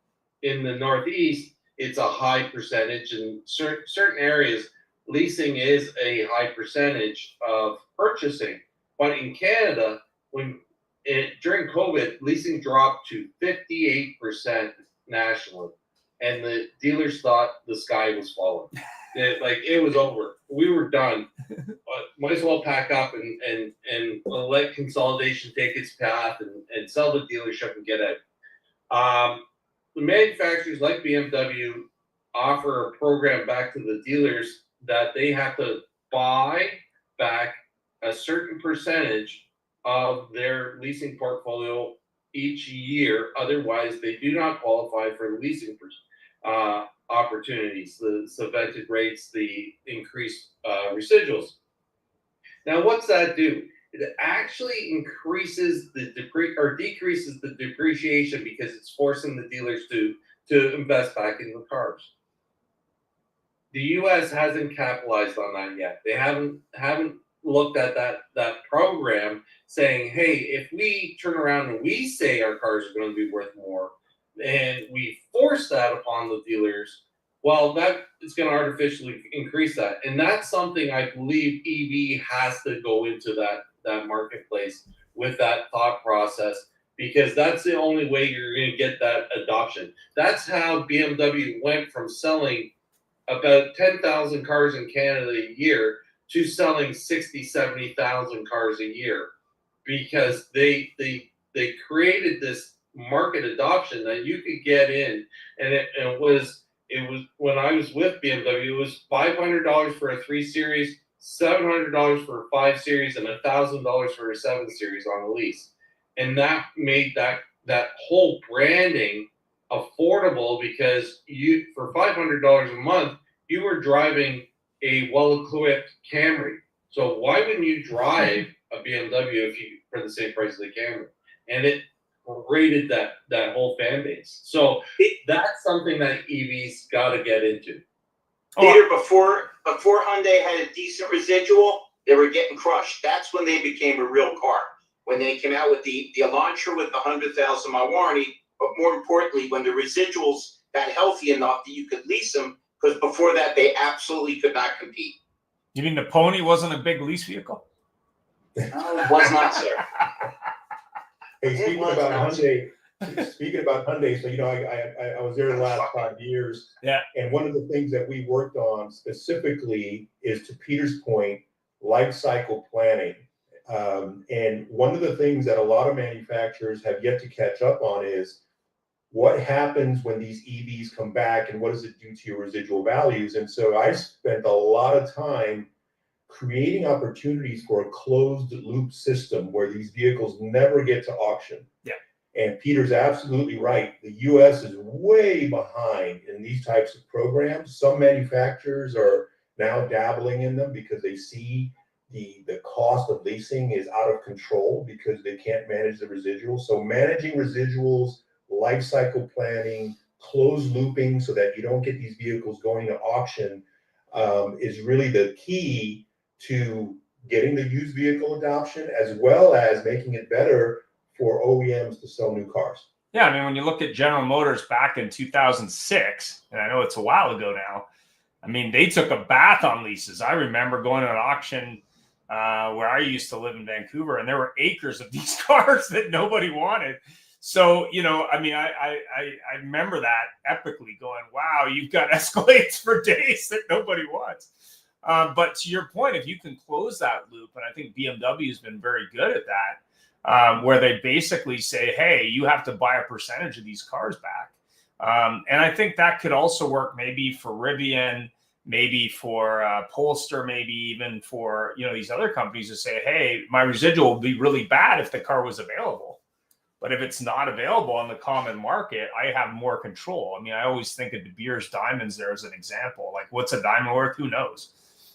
in the Northeast, it's a high percentage. In certain areas, leasing is a high percentage of purchasing. But in Canada, during COVID, leasing dropped to 58% nationally, and the dealers thought the sky was falling. It was over. We were done. Might as well pack up and let consolidation take its path and sell the dealership and get out. The manufacturers like BMW offer a program back to the dealers that they have to buy back a certain percentage of their leasing portfolio each year. Otherwise, they do not qualify for leasing opportunities, the subvented rates, the increased residuals. Now, what's that do? It actually increases decreases the depreciation because it's forcing the dealers to invest back in the cars. The U.S. hasn't capitalized on that yet. They haven't looked at that program saying, hey, if we turn around and we say our cars are going to be worth more, and we force that upon the dealers, well, that is going to artificially increase that. And that's something I believe EV has to go into that marketplace with that thought process, because that's the only way you're going to get that adoption. That's how BMW went from selling about 10,000 cars in Canada a year to selling 60, 70,000 cars a year, because they created this market adoption that you could get in. And it was when I was with BMW, it was $500 for a 3 Series, $700 for a 5 Series, and $1,000 for a 7 Series on a lease. And that made that whole branding affordable, because for $500 a month, you were driving a well-equipped Camry. So why wouldn't you drive a BMW for the same price as a Camry? And it rated that whole fan base. So that's something that EVs got to get into. Peter, before Hyundai had a decent residual, they were getting crushed. That's when they became a real car. When they came out with the Elantra with the 100,000 mile warranty, but more importantly, when the residuals got healthy enough that you could lease them, because before that they absolutely could not compete. You mean the Pony wasn't a big lease vehicle? It was not, sir. Hey, speaking about Hyundai, so I was there the last 5 years. Yeah. And one of the things that we worked on specifically is, to Peter's point, life cycle planning. And one of the things that a lot of manufacturers have yet to catch up on is what happens when these EVs come back, and what does it do to your residual values? And so I spent a lot of time creating opportunities for a closed loop system where these vehicles never get to auction. Yeah. And Peter's absolutely right. The US is way behind in these types of programs. Some manufacturers are now dabbling in them because they see the cost of leasing is out of control because they can't manage the residuals. So managing residuals, life cycle planning, closed looping so that you don't get these vehicles going to auction is really the key to getting the used vehicle adoption, as well as making it better for OEMs to sell new cars. Yeah, I mean, when you look at General Motors back in 2006, and I know it's a while ago now, I mean, they took a bath on leases. I remember going to an auction where I used to live in Vancouver, and there were acres of these cars that nobody wanted. So, you know, I mean, I remember that epically going, wow, you've got Escalades for days that nobody wants. But to your point, if you can close that loop, and I think BMW has been very good at that, where they basically say, hey, you have to buy a percentage of these cars back. And I think that could also work maybe for Rivian, maybe for Polestar, maybe even for, you know, these other companies to say, hey, my residual would be really bad if the car was available. But if it's not available on the common market, I have more control. I mean, I always think of De Beers diamonds there as an example. Like, what's a diamond worth? Who knows?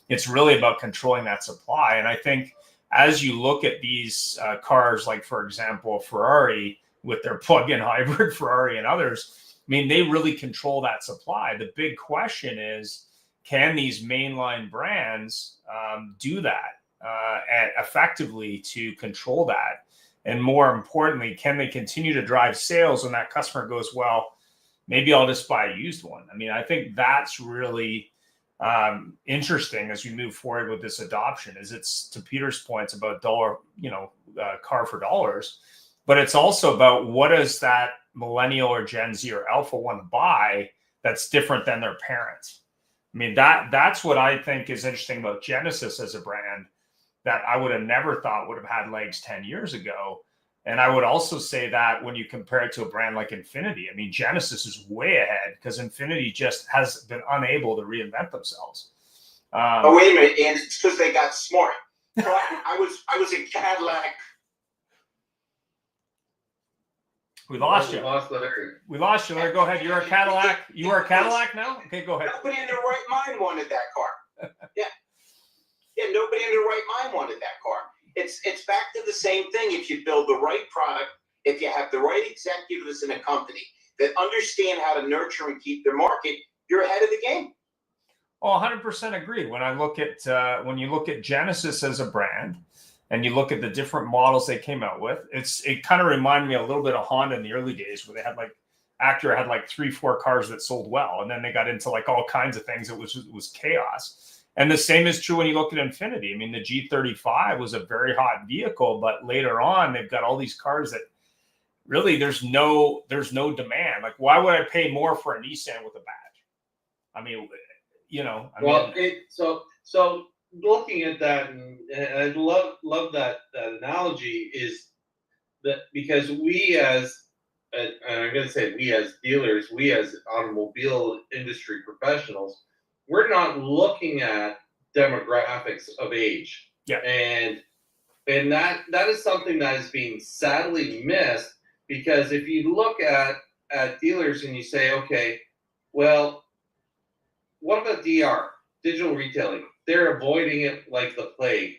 It's really about controlling that supply. And I think as you look at these cars, like, for example, Ferrari with their plug-in hybrid Ferrari and others, I mean, they really control that supply. The big question is, can these mainline brands do that effectively to control that? And more importantly, can they continue to drive sales when that customer goes, well, maybe I'll just buy a used one? I mean, I think that's really interesting as we move forward with this adoption. Is it's, to Peter's points, about dollar, car for dollars, but it's also about what does that millennial or Gen Z or Alpha want to buy that's different than their parents. I mean, that's what I think is interesting about Genesis as a brand that I would have never thought would have had legs 10 years ago. And I would also say that when you compare it to a brand like Infinity, I mean, Genesis is way ahead because Infinity just has been unable to reinvent themselves. Oh, wait a minute, and it's because they got smart. I was in Cadillac. We lost you. We lost you, Larry. Go ahead. You're a Cadillac. You are a Cadillac now? Okay, go ahead. Nobody in their right mind wanted that car. Yeah. Yeah, nobody in their right mind wanted that car. It's back to the same thing. If you build the right product, if you have the right executives in a company that understand how to nurture and keep their market, you're ahead of the game. Oh, 100% agree. When I look at when you look at Genesis as a brand, and you look at the different models they came out with, it kind of reminded me a little bit of Honda in the early days, where they had like Acura had like 3-4 cars that sold well, and then they got into like all kinds of things. It was chaos. And the same is true when you look at Infinity. I mean, the G35 was a very hot vehicle, but later on they've got all these cars that really there's no demand. Like, why would I pay more for a Nissan with a badge? I mean, so looking at that, and I love that analogy, is that because we as, and I'm going to say we as dealers, we as automobile industry professionals, we're not looking at demographics of age. Yeah. And that is something that is being sadly missed, because if you look at dealers and you say, okay, well, what about DR, digital retailing? They're avoiding it like the plague.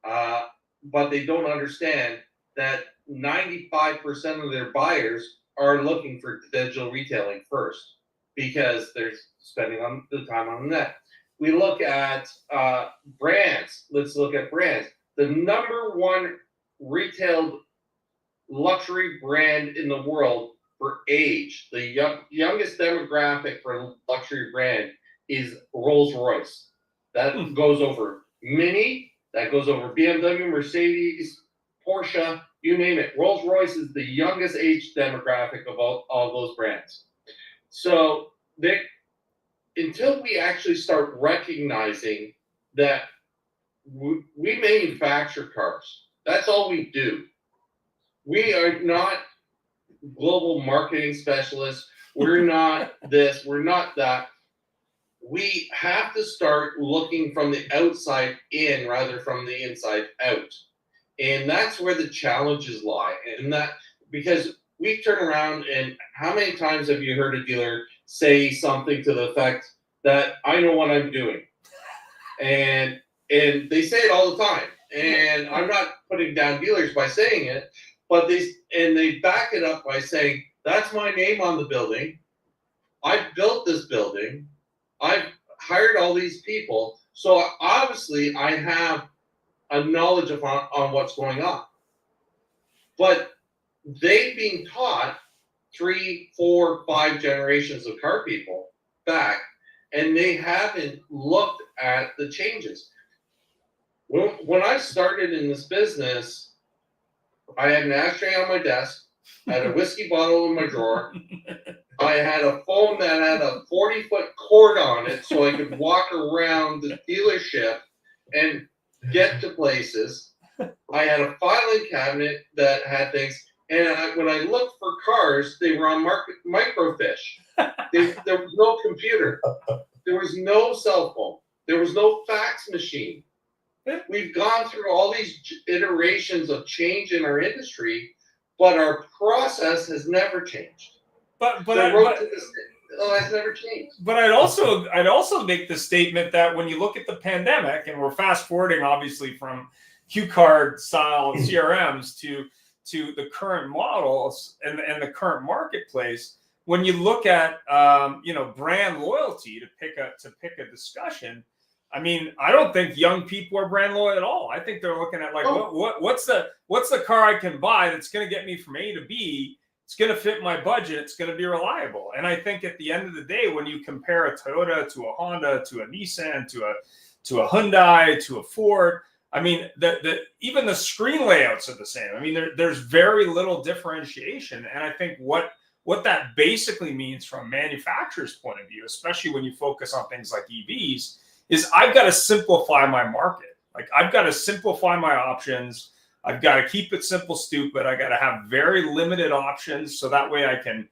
But they don't understand that 95% of their buyers are looking for digital retailing first, because they're spending on the time on the net. We look at brands. Let's look at brands. The number one retailed luxury brand in the world for age, the youngest demographic for luxury brand is Rolls-Royce. That goes over Mini, that goes over BMW, Mercedes, Porsche, you name it. Rolls-Royce is the youngest age demographic of all those brands. So until we actually start recognizing that we manufacture cars, that's all we do. We are not global marketing specialists. We're not this, we're not that. we have to start looking from the outside in rather from the inside out. And that's where the challenges lie. And that, because we turn around and how many times have you heard a dealer say something to the effect that I know what I'm doing? And they say it all the time. And I'm not putting down dealers by saying it, but they back it up by saying, that's my name on the building. I built this building. I've hired all these people. So obviously I have a knowledge on what's going on. But they've been taught 3, 4, 5 generations of car people back, and they haven't looked at the changes. When I started in this business, I had an ashtray on my desk, I had a whiskey bottle in my drawer, I had a phone that had a 40-foot cord on it so I could walk around the dealership and get to places. I had a filing cabinet that had things, and when I looked for cars, they were on microfiche. There was no computer. There was no cell phone. There was no fax machine. We've gone through all these iterations of change in our industry, but our process has never changed. But has never changed. But I'd also make the statement that when you look at the pandemic, and we're fast forwarding obviously from cue card style CRMs to the current models and the current marketplace, when you look at brand loyalty to pick a discussion, I mean, I don't think young people are brand loyal at all. I think they're looking at like what's the car I can buy that's going to get me from A to B. It's going to fit my budget. It's going to be reliable. And I think at the end of the day, when you compare a Toyota to a Honda, to a Nissan, to a Hyundai, to a Ford, I mean, even the screen layouts are the same. I mean, there's very little differentiation. And I think what that basically means from a manufacturer's point of view, especially when you focus on things like EVs, is I've got to simplify my market. Like I've got to simplify my options. I've got to keep it simple, stupid. I got to have very limited options, so that way I can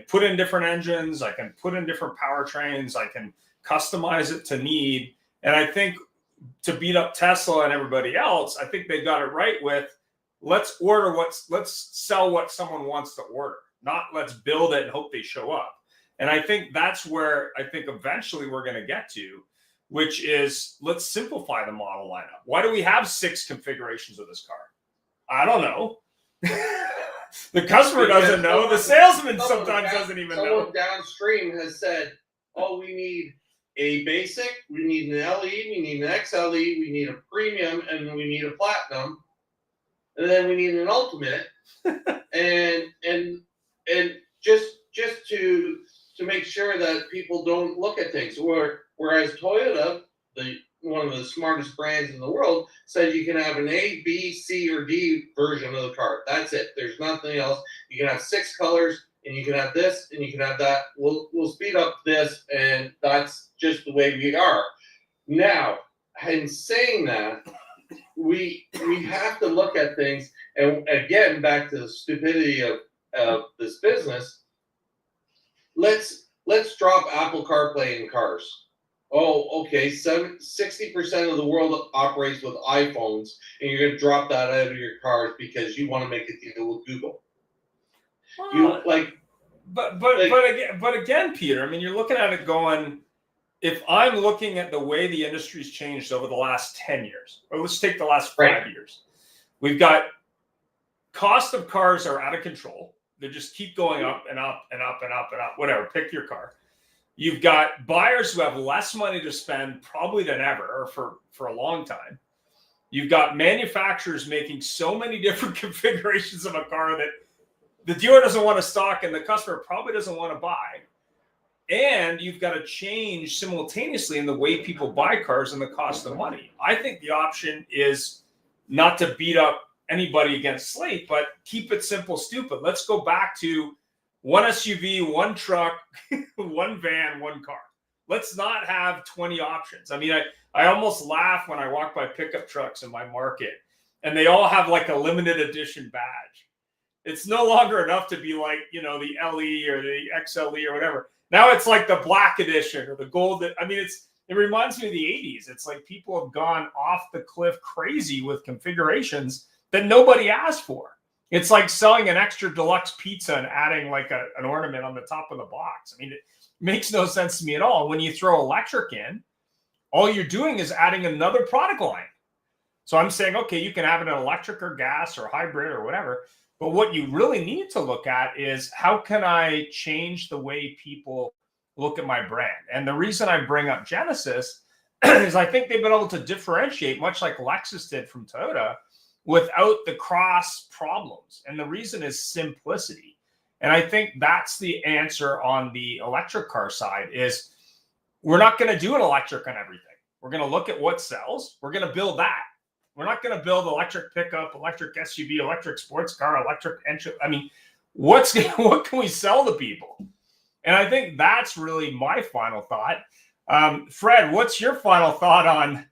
put in different engines, I can put in different powertrains, I can customize it to need. And I think to beat up Tesla and everybody else, I think they got it right with let's sell what someone wants to order, not let's build it and hope they show up. And I think that's where I think eventually we're going to get to, which is let's simplify the model lineup. Why do we have 6 configurations of this car? I don't know. The customer doesn't know. The salesman sometimes doesn't even know. Someone downstream has said, oh, we need a basic, we need an LE, we need an XLE, we need a premium, and then we need a platinum, and then we need an ultimate. and just to make sure that people don't look at things. Whereas Toyota, one of the smartest brands in the world, said you can have an A, B, C, or D version of the car. That's it. There's nothing else. You can have 6 colors, and you can have this, and you can have that. We'll speed up this, and that's just the way we are. Now, in saying that, we have to look at things, and again, back to the stupidity of this business. Let's drop Apple CarPlay in cars. Oh, okay, 60% of the world operates with iPhones, and you're going to drop that out of your cars because you want to make a deal with Google. But again, Peter, I mean, you're looking at it going, if I'm looking at the way the industry's changed over the last 10 years, or let's take the last 5 years, we've got cost of cars are out of control. They just keep going up and up and up and up and up, whatever, pick your car. You've got buyers who have less money to spend probably than ever, or for a long time. You've got manufacturers making so many different configurations of a car that the dealer doesn't want to stock and the customer probably doesn't want to buy. And you've got to change simultaneously in the way people buy cars and the cost of money. I think the option is not to beat up anybody against Slate, but keep it simple, stupid. Let's go back to 1 SUV, 1 truck, 1 van, 1 car. Let's not have 20 options. I mean, I almost laugh when I walk by pickup trucks in my market and they all have like a limited edition badge. It's no longer enough to be like, the LE or the XLE or whatever. Now it's like the black edition or the gold. I mean, it reminds me of the 80s. It's like people have gone off the cliff crazy with configurations that nobody asked for. It's like selling an extra deluxe pizza and adding like an ornament on the top of the box. I mean, it makes no sense to me at all. When you throw electric in, all you're doing is adding another product line. So I'm saying, okay, you can have an electric or gas or hybrid or whatever. But what you really need to look at is how can I change the way people look at my brand? And the reason I bring up Genesis is I think they've been able to differentiate, much like Lexus did from Toyota, without the cross problems. And the reason is simplicity. And I think that's the answer on the electric car side is we're not going to do an electric on everything. We're going to look at what sells. We're going to build that. We're not going to build electric pickup, electric SUV, electric sports car, electric entry. I mean, what can we sell to people? And I think that's really my final thought. Fred, what's your final thought on,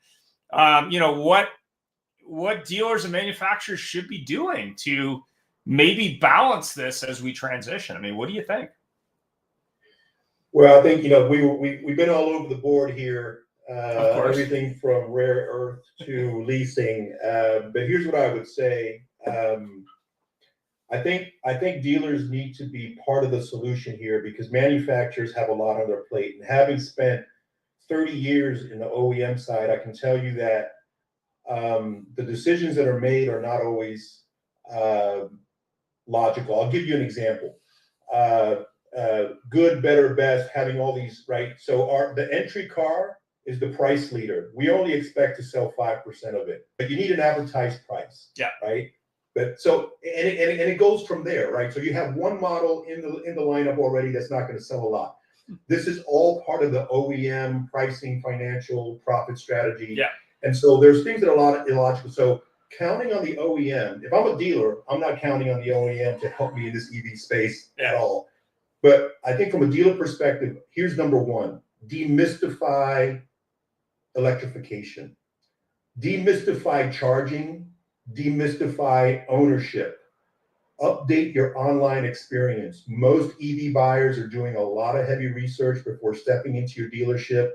what dealers and manufacturers should be doing to maybe balance this as we transition? I mean, what do you think? Well, I think, we've been all over the board here. Of course. Everything from rare earth to leasing. But here's what I would say. I think dealers need to be part of the solution here because manufacturers have a lot on their plate. And having spent 30 years in the OEM side, I can tell you that the decisions that are made are not always logical. I'll give you an example. Good, better, best, having all these, right? So the entry car is the price leader. We only expect to sell 5% of it, but you need an advertised price. Yeah. Right. But so and it goes from there, right? So you have one model in the lineup already that's not going to sell a lot. This is all part of the OEM pricing, financial profit strategy. Yeah. And so there's things that are a lot illogical. So counting on the OEM, if I'm a dealer, I'm not counting on the OEM to help me in this EV space at all. But I think from a dealer perspective, here's number one: demystify electrification, demystify charging, demystify ownership, update your online experience. Most EV buyers are doing a lot of heavy research before stepping into your dealership.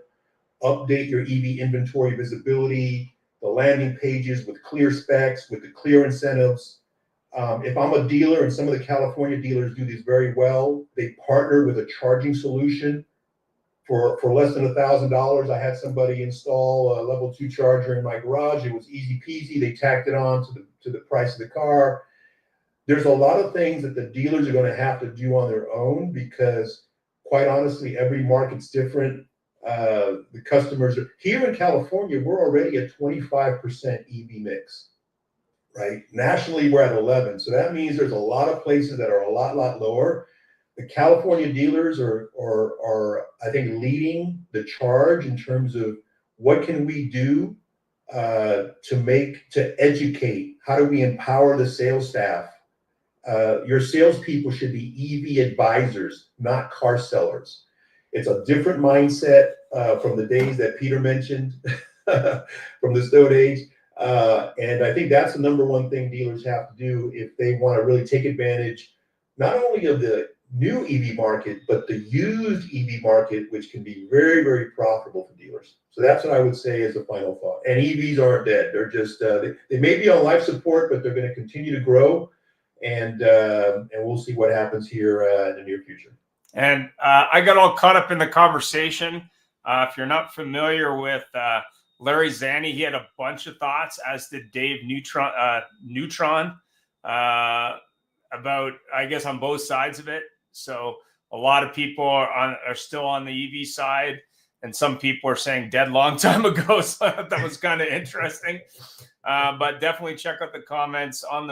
Update your EV inventory visibility, the landing pages with clear specs, with the clear incentives. If I'm a dealer, and some of the California dealers do these very well, they partner with a charging solution. For less than $1,000, I had somebody install a level 2 charger in my garage. It was easy peasy. They tacked it on to the price of the car. There's a lot of things that the dealers are going to have to do on their own because, quite honestly, every market's different. The customers are here in California. We're already at 25% EV mix, right? Nationally, we're at 11. So that means there's a lot of places that are a lot lower. The California dealers are I think leading the charge in terms of what can we do to educate. How do we empower the sales staff? Your salespeople should be EV advisors, not car sellers. It's a different mindset from the days that Peter mentioned from the Stone Age. And I think that's the number one thing dealers have to do if they want to really take advantage, not only of the new EV market, but the used EV market, which can be very, very profitable for dealers. So that's what I would say as a final thought. And EVs aren't dead. They're just, they may be on life support, but they're going to continue to grow. And we'll see what happens here in the near future. And I got all caught up in the conversation. If you're not familiar with Larry Zanni, he had a bunch of thoughts, as did Dave Neutron, about, I guess, on both sides of it. So a lot of people are still on the EV side, and some people are saying dead long time ago. So that was kind of interesting. But definitely check out the comments on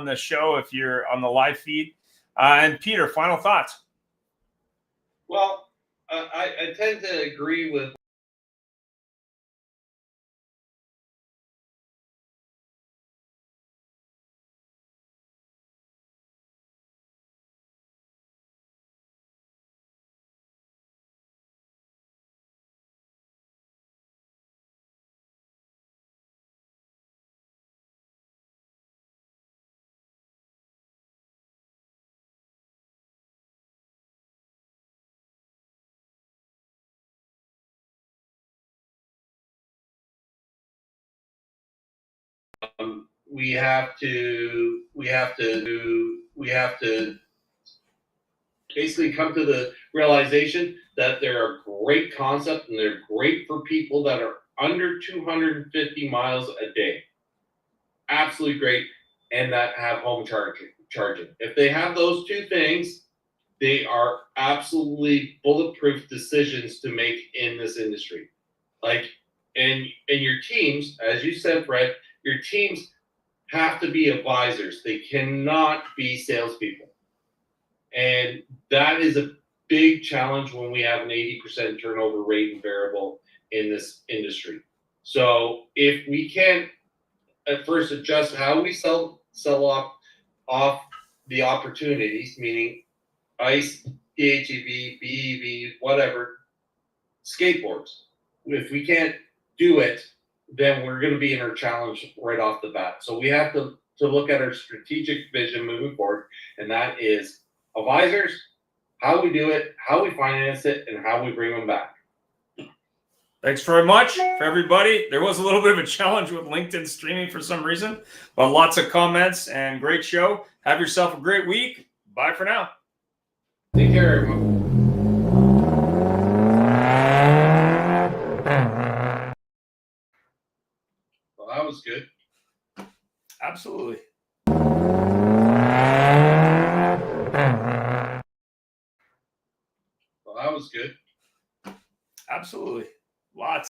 the show if you're on the live feed. And Peter, final thoughts. Well, I tend to agree with we have to basically come to the realization that they're a great concept and they're great for people that are under 250 miles a day. Absolutely great, and that have home charging. If they have those two things, they are absolutely bulletproof decisions to make in this industry. Like, and your teams, as you said, Fred, your teams have to be advisors. They cannot be salespeople. And that is a big challenge when we have an 80% turnover rate and variable in this industry. So if we can at first adjust how we sell off the opportunities, meaning ICE, PHEV, BEV, whatever, skateboards. If we can't do it, then we're going to be in our challenge right off the bat. So we have to look at our strategic vision moving forward, and that is advisors, how we do it, how we finance it, and how we bring them back. Thanks very much for everybody. There was a little bit of a challenge with LinkedIn streaming for some reason, but lots of comments and great show. Have yourself a great week. Bye for now. Take care, everyone. Well, that was good. Absolutely. Well, that was good. Absolutely. Lots.